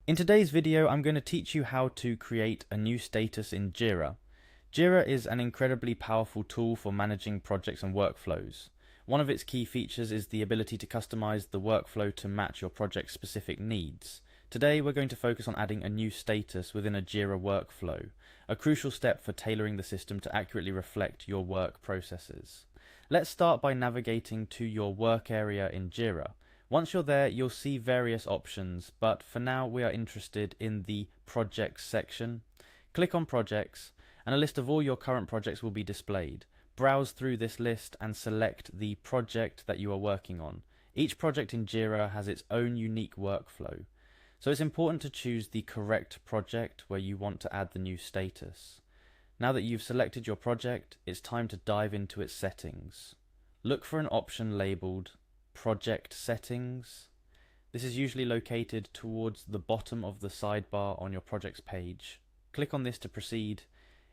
In today's video, I'm going to teach you how to create a new status in Jira. Jira is an incredibly powerful tool for managing projects and workflows. One of its key features is the ability to customize the workflow to match your project's specific needs. Today, we're going to focus on adding a new status within a Jira workflow, a crucial step for tailoring the system to accurately reflect your work processes. Let's start by navigating to your work area in Jira. Once you're there, you'll see various options, but for now we are interested in the Projects section. Click on Projects, and a list of all your current projects will be displayed. Browse through this list and select the project that you are working on. Each project in Jira has its own unique workflow, so it's important to choose the correct project where you want to add the new status. Now that you've selected your project, it's time to dive into its settings. Look for an option labeled Project Settings. This is usually located towards the bottom of the sidebar on your project's page. Click on this to proceed.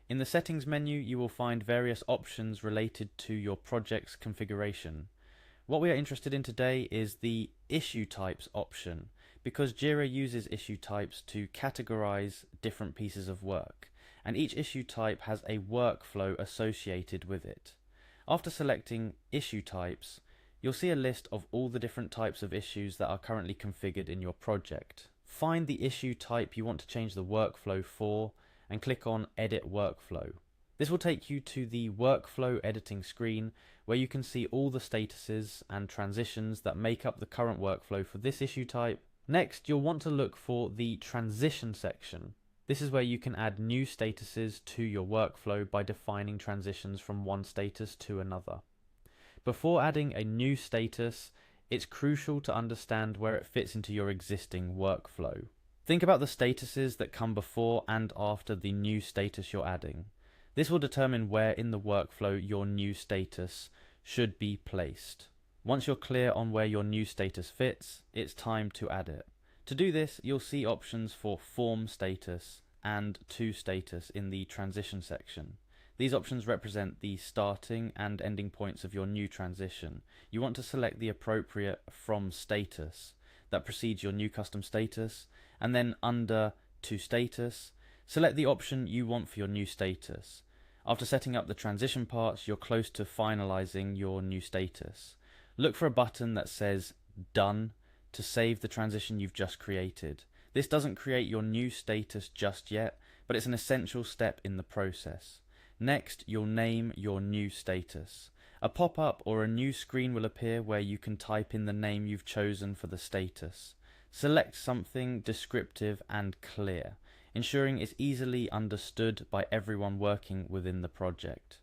In the Settings menu, you will find various options related to your project's configuration. What we are interested in today is the Issue Types option, because Jira uses issue types to categorize different pieces of work, and each issue type has a workflow associated with it. After selecting Issue Types, you'll see a list of all the different types of issues that are currently configured in your project. Find the issue type you want to change the workflow for and click on Edit Workflow. This will take you to the Workflow Editing screen where you can see all the statuses and transitions that make up the current workflow for this issue type. Next, you'll want to look for the Transition section. This is where you can add new statuses to your workflow by defining transitions from one status to another. Before adding a new status, it's crucial to understand where it fits into your existing workflow. Think about the statuses that come before and after the new status you're adding. This will determine where in the workflow your new status should be placed. Once you're clear on where your new status fits, it's time to add it. To do this, you'll see options for Form Status and To Status in the Transition section. These options represent the starting and ending points of your new transition. You want to select the appropriate From Status that precedes your new custom status, and then under To Status, select the option you want for your new status. After setting up the transition parts, you're close to finalizing your new status. Look for a button that says Done to save the transition you've just created. This doesn't create your new status just yet, but it's an essential step in the process. Next, you'll name your new status. A pop-up or a new screen will appear where you can type in the name you've chosen for the status. Select something descriptive and clear, ensuring it's easily understood by everyone working within the project.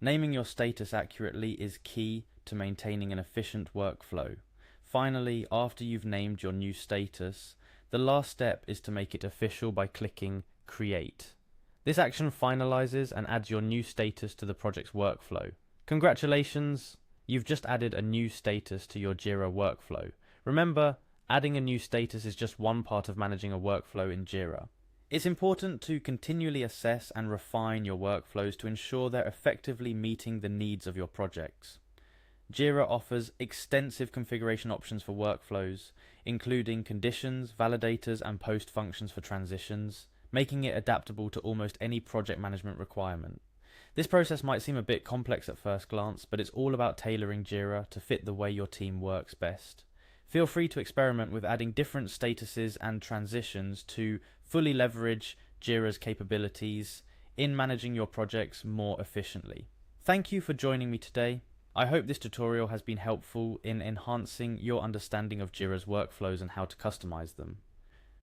Naming your status accurately is key to maintaining an efficient workflow. Finally, after you've named your new status, the last step is to make it official by clicking Create. This action finalizes and adds your new status to the project's workflow. Congratulations! You've just added a new status to your Jira workflow. Remember, adding a new status is just one part of managing a workflow in Jira. It's important to continually assess and refine your workflows to ensure they're effectively meeting the needs of your projects. Jira offers extensive configuration options for workflows, including conditions, validators, and post functions for transitions, making it adaptable to almost any project management requirement. This process might seem a bit complex at first glance, but it's all about tailoring Jira to fit the way your team works best. Feel free to experiment with adding different statuses and transitions to fully leverage Jira's capabilities in managing your projects more efficiently. Thank you for joining me today. I hope this tutorial has been helpful in enhancing your understanding of Jira's workflows and how to customize them.